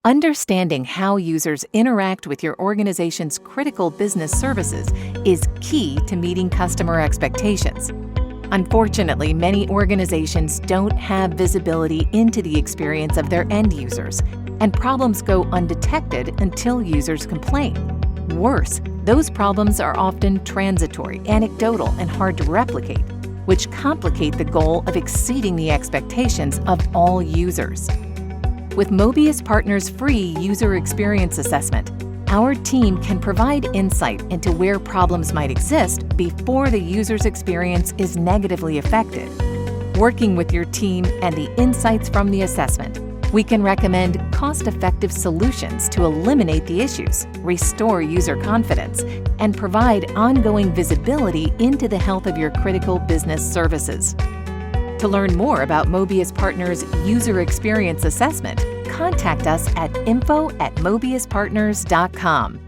Understanding how users interact with your organization's critical business services is key to meeting customer expectations. Unfortunately, many organizations don't have visibility into the experience of their end users, and problems go undetected until users complain. Worse, those problems are often transitory, anecdotal, and hard to replicate, which complicate the goal of exceeding the expectations of all users. With Mobius Partners' free user experience assessment, our team can provide insight into where problems might exist before the user's experience is negatively affected. Working with your team and the insights from the assessment, we can recommend cost-effective solutions to eliminate the issues, restore user confidence, and provide ongoing visibility into the health of your critical business services. To learn more about Mobius Partners' user experience assessment, contact us at info@mobiuspartners.com.